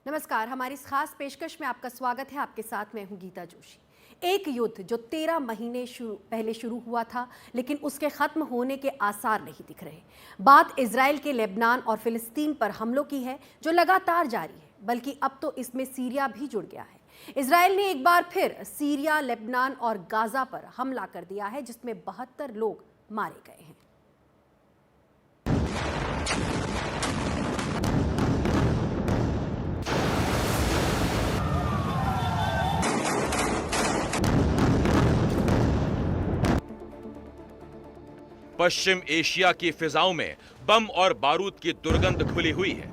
नमस्कार। हमारी इस खास पेशकश में आपका स्वागत है। आपके साथ मैं हूं गीता जोशी। एक युद्ध जो 13 महीने पहले शुरू हुआ था, लेकिन उसके खत्म होने के आसार नहीं दिख रहे। बात इजराइल के लेबनान और फिलिस्तीन पर हमलों की है, जो लगातार जारी है, बल्कि अब तो इसमें सीरिया भी जुड़ गया है। इजराइल ने एक बार फिर सीरिया, लेबनान और गाजा पर हमला कर दिया है, जिसमें 72 लोग मारे गए हैं। पश्चिम एशिया की फिजाओं में बम और बारूद की दुर्गंध खुली हुई है।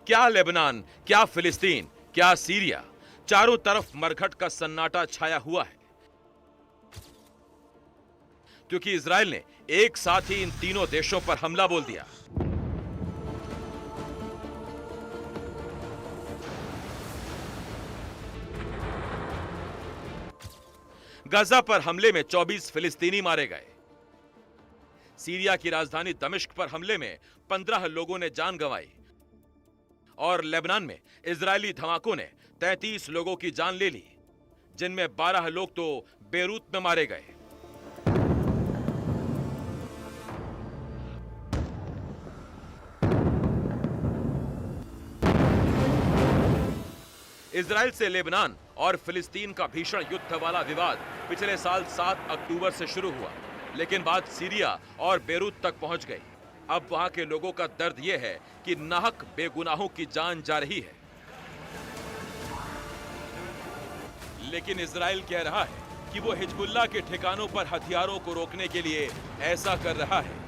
क्या लेबनान, क्या फिलिस्तीन, क्या सीरिया, चारों तरफ मरघट का सन्नाटा छाया हुआ है, क्योंकि इजराइल ने एक साथ ही इन तीनों देशों पर हमला बोल दिया। गाजा पर हमले में 24 फिलिस्तीनी मारे गए। सीरिया की राजधानी दमिश्क पर हमले में 15 लोगों ने जान गंवाई और लेबनान में इजरायली धमाकों ने 33 लोगों की जान ले ली, जिनमें 12 लोग तो बेरूत में मारे गए। इजराइल से लेबनान और फिलिस्तीन का भीषण युद्ध वाला विवाद पिछले साल 7 अक्टूबर से शुरू हुआ, लेकिन बात सीरिया और बेरूत तक पहुंच गई। अब वहां के लोगों का दर्द यह है कि नाहक बेगुनाहों की जान जा रही है। लेकिन इजराइल कह रहा है कि वो हिजबुल्लाह के ठिकानों पर हथियारों को रोकने के लिए ऐसा कर रहा है।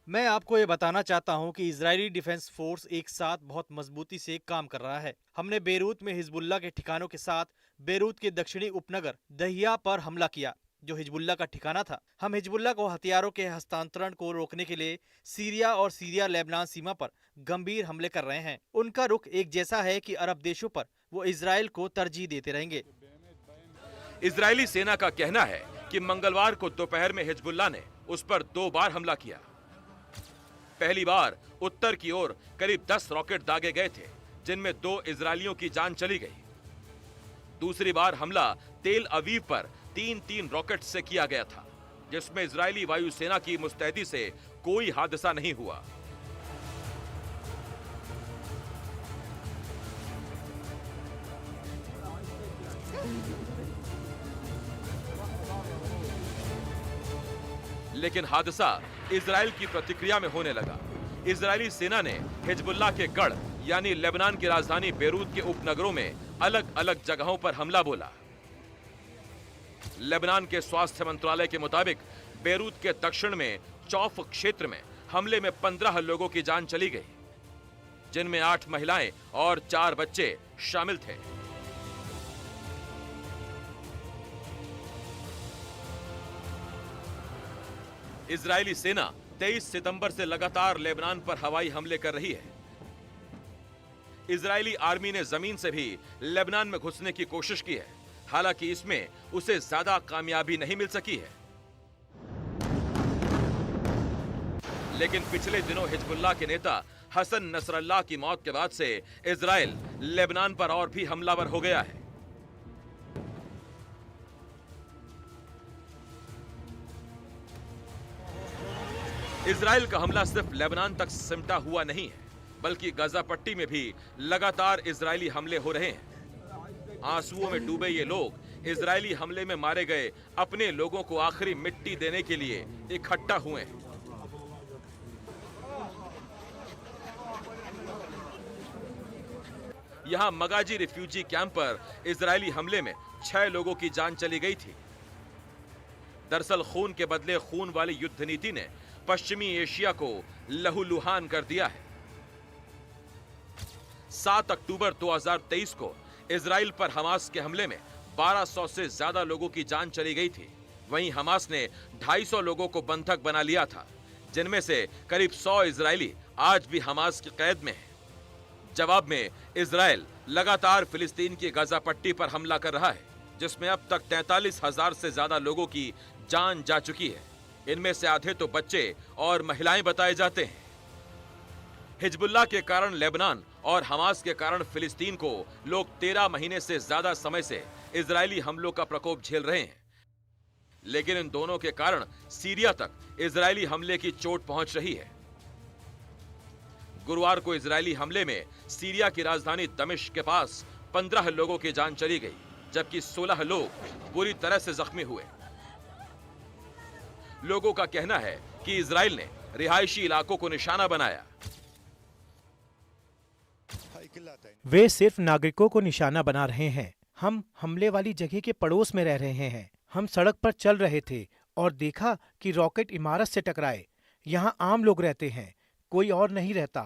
मैं आपको ये बताना चाहता हूं कि इजरायली डिफेंस फोर्स एक साथ बहुत मजबूती से काम कर रहा है। हमने बेरूत में हिजबुल्लाह के ठिकानों के साथ बेरूत के दक्षिणी उपनगर दहिया पर हमला किया, जो हिजबुल्लाह का ठिकाना था। हम हिजबुल्लाह को हथियारों के हस्तांतरण को रोकने के लिए सीरिया और सीरिया लेबनान सीमा पर गंभीर हमले कर रहे हैं। उनका रुख एक जैसा है कि अरब देशों पर वो इजराइल को तरजीह देते रहेंगे। इजरायली सेना का कहना है कि मंगलवार को दोपहर में हिजबुल्लाह ने उस पर 2 बार हमला किया। पहली बार उत्तर की ओर करीब 10 रॉकेट दागे गए थे, जिनमें 2 इजरायलियों की जान चली गई। दूसरी बार हमला तेल अवीव पर 3-3 रॉकेट से किया गया था, जिसमें इजरायली वायुसेना की मुस्तैदी से कोई हादसा नहीं हुआ। लेकिन हादसा इजराइल की प्रतिक्रिया में होने लगा। इजरायली सेना ने हिजबुल्लाह के गढ़ यानी लेबनान की राजधानी बेरूत के उपनगरों में अलग अलग जगहों पर हमला बोला। लेबनान के स्वास्थ्य मंत्रालय के मुताबिक बेरूत के दक्षिण में चौफ क्षेत्र में हमले में 15 लोगों की जान चली गई, जिनमें 8 महिलाएं और 4 बच्चे शामिल थे। इजरायली सेना 23 सितंबर से लगातार लेबनान पर हवाई हमले कर रही है। इजरायली आर्मी ने जमीन से भी लेबनान में घुसने की कोशिश की है, हालांकि इसमें उसे ज्यादा कामयाबी नहीं मिल सकी है। लेकिन पिछले दिनों हिजबुल्लाह के नेता हसन नसरल्लाह की मौत के बाद से इजराइल लेबनान पर और भी हमलावर हो गया है। इजराइल का हमला सिर्फ लेबनान तक सिमटा हुआ नहीं है, बल्कि गाजा पट्टी में भी लगातार इजरायली हमले हो रहे हैं। आंसुओं में डूबे ये लोग इजरायली हमले में मारे गए अपने लोगों को आखिरी मिट्टी देने के लिए इकट्ठा हुए हैं। यहां मगाजी रिफ्यूजी कैंप पर इजरायली हमले में 6 लोगों की जान चली गई थी। दरअसल खून के बदले खून वाली युद्ध नीति ने पश्चिमी एशिया को लहूलुहान कर दिया है। 7 अक्टूबर 2023 को इजराइल पर हमास के हमले में 1200 से ज्यादा लोगों की जान चली गई थी। वहीं हमास ने 250 लोगों को बंधक बना लिया था, जिनमें से करीब 100 इजरायली आज भी हमास की कैद में हैं। जवाब में इजराइल लगातार फिलिस्तीन की गाजा पट्टी पर हमला कर रहा है, जिसमें अब तक 43,000 से ज्यादा लोगों की जान जा चुकी है। इनमें से आधे तो बच्चे और महिलाएं बताए जाते हैं। हिजबुल्लाह के कारण लेबनान और हमास के कारण फिलिस्तीन को लोग 13 महीने से ज्यादा समय से इजरायली हमलों का प्रकोप झेल रहे हैं। लेकिन इन दोनों के कारण सीरिया तक इजरायली हमले की चोट पहुंच रही है। गुरुवार को इजरायली हमले में सीरिया की राजधानी दमिश्क के पास 15 लोगों की जान चली गई, जबकि 16 लोग बुरी तरह से जख्मी हुए। लोगों का कहना है कि इजराइल ने रिहायशी इलाकों को निशाना बनाया। वे सिर्फ नागरिकों को निशाना बना रहे हैं। हम हमले वाली जगह के पड़ोस में रह रहे हैं। हम सड़क पर चल रहे थे और देखा कि रॉकेट इमारत से टकराए। यहाँ आम लोग रहते हैं, कोई और नहीं रहता।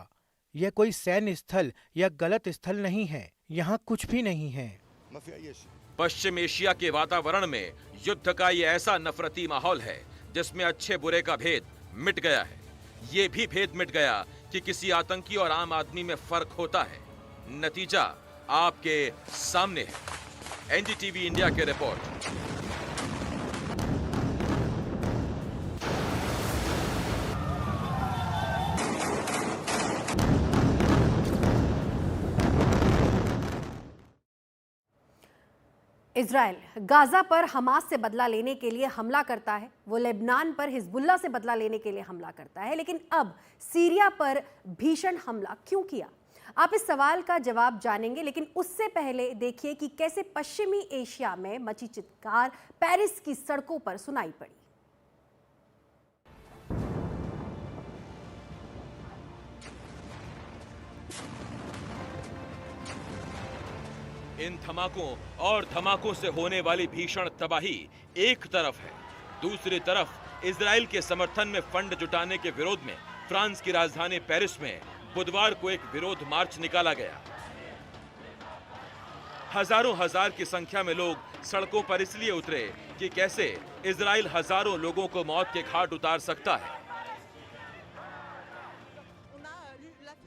यह कोई सैन्य स्थल या गलत स्थल नहीं है। यहाँ कुछ भी नहीं है। पश्चिम एशिया के वातावरण में युद्ध का ये ऐसा नफरती माहौल है जिसमें अच्छे बुरे का भेद मिट गया है। ये भी भेद मिट गया कि किसी आतंकी और आम आदमी में फर्क होता है। नतीजा आपके सामने है। एनडीटीवी इंडिया की रिपोर्ट। इजराइल गाजा पर हमास से बदला लेने के लिए हमला करता है, वो लेबनान पर हिजबुल्ला से बदला लेने के लिए हमला करता है, लेकिन अब सीरिया पर भीषण हमला क्यों किया? आप इस सवाल का जवाब जानेंगे, लेकिन उससे पहले देखिए कि कैसे पश्चिमी एशिया में मची चित्कार पेरिस की सड़कों पर सुनाई पड़ी। इन धमाकों और धमाकों से होने वाली भीषण तबाही एक तरफ है, दूसरी तरफ इजराइल के समर्थन में फंड जुटाने के विरोध में फ्रांस की राजधानी पेरिस में बुधवार को एक विरोध मार्च निकाला गया। हजारों हजार की संख्या में लोग सड़कों पर इसलिए उतरे कि कैसे इजराइल हजारों लोगों को मौत के घाट उतार सकता है।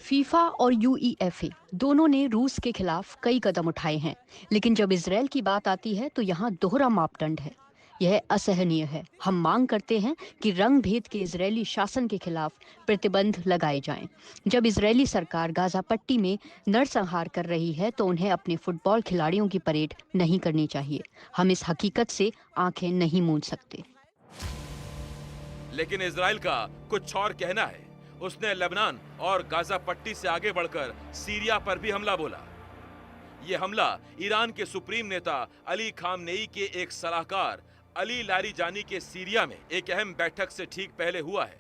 फीफा और यूईएफए दोनों ने रूस के खिलाफ कई कदम उठाए हैं, लेकिन जब इजराइल की बात आती है तो यहाँ दोहरा मापदंड है। यह असहनीय है। हम मांग करते हैं कि रंग भेद के इजरायली शासन के खिलाफ प्रतिबंध लगाए जाएं। जब इजरायली सरकार गाजा पट्टी में नरसंहार कर रही है तो उन्हें अपने फुटबॉल खिलाड़ियों की परेड नहीं करनी चाहिए। हम इस हकीकत से आंखें नहीं मूंद सकते। लेकिन इजराइल का कुछ और कहना है। उसने लेबनान और गाजा पट्टी से आगे बढ़कर सीरिया पर भी हमला बोला। यह हमला ईरान के सुप्रीम नेता अली खामनेई के एक सलाहकार अली लारीजानी के सीरिया में एक अहम बैठक से ठीक पहले हुआ है।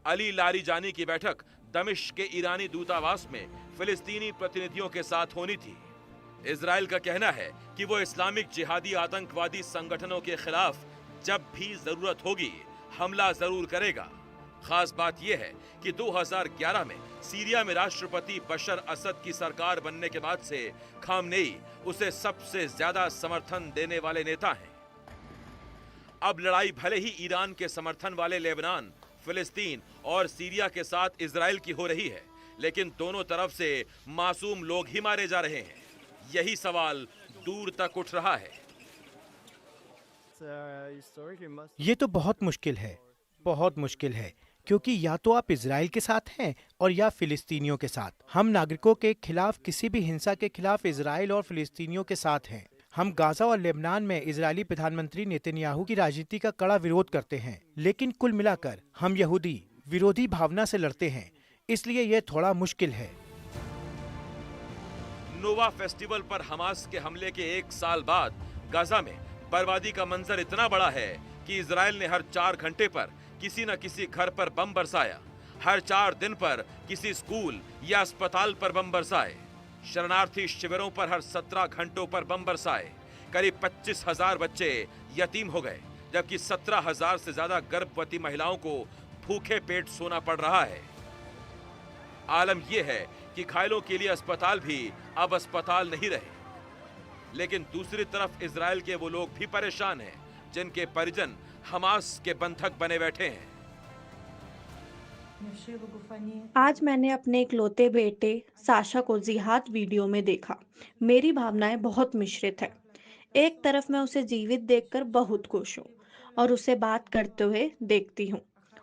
अली लारीजानी की बैठक दमिश्क के ईरानी दूतावास में फिलिस्तीनी प्रतिनिधियों के साथ होनी थी। इजराइल का कहना है कि वो इस्लामिक जिहादी आतंकवादी संगठनों के खिलाफ जब भी जरूरत होगी हमला जरूर करेगा। खास बात यह है कि 2011 में सीरिया में राष्ट्रपति बशर असद की सरकार बनने के बाद से खामनेई उसे सबसे ज्यादा समर्थन देने वाले नेता हैं। अब लड़ाई भले ही ईरान के समर्थन वाले लेबनान, फिलिस्तीन और सीरिया के साथ इजराइल की हो रही है, लेकिन दोनों तरफ से मासूम लोग ही मारे जा रहे हैं। यही सवाल दूर तक उठ रहा है। ये तो बहुत मुश्किल है, बहुत मुश्किल है, क्योंकि या तो आप इजराइल के साथ हैं और या फिलिस्तीनियों के साथ। हम नागरिकों के खिलाफ किसी भी हिंसा के खिलाफ इजराइल और फिलिस्तीनियों के साथ हैं। हम गाजा और लेबनान में इजरायली प्रधानमंत्री नेतन्याहू की राजनीति का कड़ा विरोध करते हैं, लेकिन कुल मिलाकर हम यहूदी विरोधी भावना से लड़ते हैं, इसलिए यह थोड़ा मुश्किल है। नोवा फेस्टिवल पर हमास के हमले के एक साल बाद गाजा में बर्बादी का मंजर इतना बड़ा है कि इजराइल ने हर 4 घंटे पर किसी न किसी घर पर बम बरसाया। हर 4 दिन पर किसी स्कूल या अस्पताल पर बम बरसाए। शरणार्थी शिविरों पर हर 17 घंटों पर बम बरसाए। करीब 25,000 बच्चे यतीम हो गए, जबकि 17,000 से ज्यादा गर्भवती महिलाओं को भूखे पेट सोना पड़ रहा है। आलम यह है कि घायलों के लिए अस्पताल भी अब अस्पताल नहीं रहे। लेकिन दूसरी तरफ इजराइल के वो लोग भी परेशान हैं जिनके परिजन हमास के बंधक बने बैठे हैं। आज मैंने अपने इकलौते बेटे साशा को जिहाद वीडियो में देखा। मेरी भावनाएं बहुत मिश्रित है। एक तरफ मैं उसे जीवित देखकर बहुत खुश हूँ और उसे बात करते हुए देखती हूँ।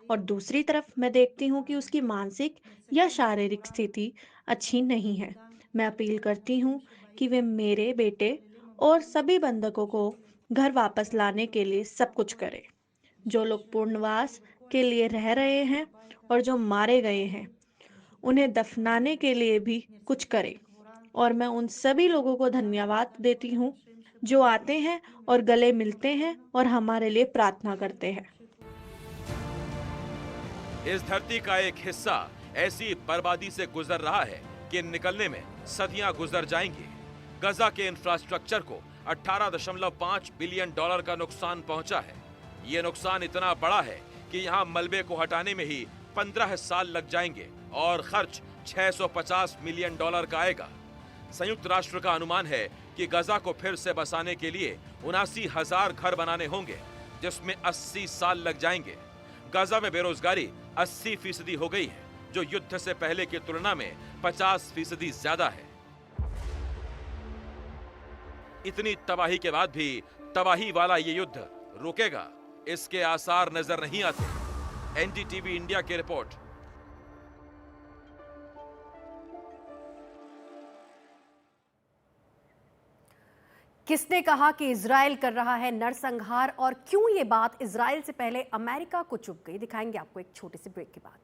और दूसरी तरफ मैं देखती हूँ कि उसकी मानसिक या शारीरिक स्थिति अच्छी नहीं है। मैं अपील करती हूँ कि वे मेरे बेटे और सभी बंधकों को घर वापस लाने के लिए सब कुछ करें। जो लोग पूर्णवास के लिए रह रहे हैं और जो मारे गए हैं, उन्हें दफनाने के लिए भी कुछ करें। और मैं उन सभी लोगों को धन्यवाद देती हूँ जो आते हैं और गले मिलते हैं और हमारे लिए प्रार्थना करते हैं। इस धरती का एक हिस्सा ऐसी बर्बादी से गुजर रहा है कि निकलने में सदियां गुजर जाएंगी। गजा के इंफ्रास्ट्रक्चर को 18.5 बिलियन डॉलर का नुकसान पहुंचा है। ये नुकसान इतना बड़ा है कि यहाँ मलबे को हटाने में ही 15 साल लग जाएंगे और खर्च 650 मिलियन डॉलर का आएगा। संयुक्त राष्ट्र का अनुमान है कि गजा को फिर से बसाने के लिए 79,000 घर बनाने होंगे, जिसमें 80 साल लग जाएंगे। गजा में बेरोजगारी 80% हो गई है, जो युद्ध से पहले की तुलना में 50% ज्यादा है। इतनी तबाही के बाद भी तबाही वाला ये युद्ध रुकेगा, इसके आसार नजर नहीं आते। एनडीटीवी इंडिया की रिपोर्ट। किसने कहा कि इजराइल कर रहा है नरसंहार और क्यों ये बात इजराइल से पहले अमेरिका को चुभ गई, दिखाएंगे आपको एक छोटे से ब्रेक के बाद।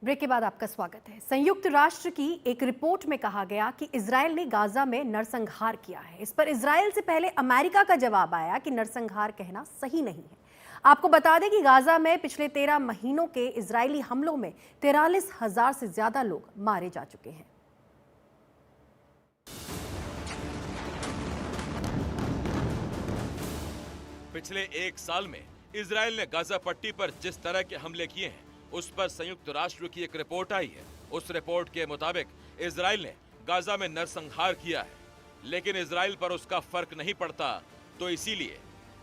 ब्रेक के बाद आपका स्वागत है। संयुक्त राष्ट्र की एक रिपोर्ट में कहा गया कि इजराइल ने गाजा में नरसंहार किया है। इस पर इजराइल से पहले अमेरिका का जवाब आया कि नरसंहार कहना सही नहीं है। आपको बता दें कि गाजा में पिछले 13 महीनों के इजरायली हमलों में 43,000 से ज्यादा लोग मारे जा चुके हैं। पिछले एक साल में इजराइल ने गाजा पट्टी पर जिस तरह के हमले किए हैं, उस पर संयुक्त राष्ट्र की एक रिपोर्ट आई है। उस रिपोर्ट के मुताबिक इजराइल ने गाजा में नरसंहार किया है, लेकिन इजराइल पर उसका फर्क नहीं पड़ता, तो इसीलिए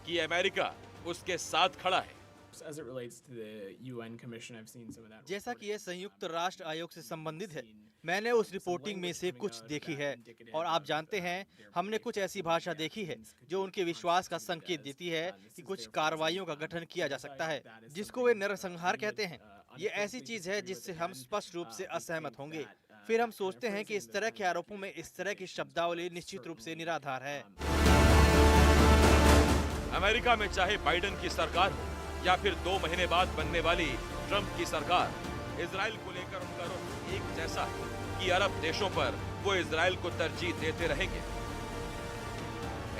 कि अमेरिका उसके साथ खड़ा है। जैसा कि यह संयुक्त राष्ट्र आयोग से संबंधित है, मैंने उस रिपोर्टिंग में से कुछ देखी है और आप जानते हैं, हमने कुछ ऐसी भाषा देखी है जो उनके विश्वास का संकेत देती है कि कुछ कार्रवाइयों का गठन किया जा सकता है, जिसको वे नरसंहार कहते हैं। ये ऐसी चीज है जिससे हम स्पष्ट रूप से असहमत होंगे। फिर हम सोचते हैं कि इस तरह के आरोपों में इस तरह की शब्दावली निश्चित रूप से निराधार है। अमेरिका में चाहे बाइडेन की सरकार हो या फिर 2 महीने बाद बनने वाली ट्रंप की सरकार, इजराइल को लेकर उनका रुख एक जैसा है कि अरब देशों पर वो इजराइल को तरजीह देते रहेंगे।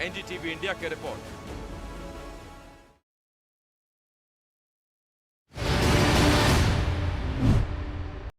एनडीटीवी इंडिया की रिपोर्ट।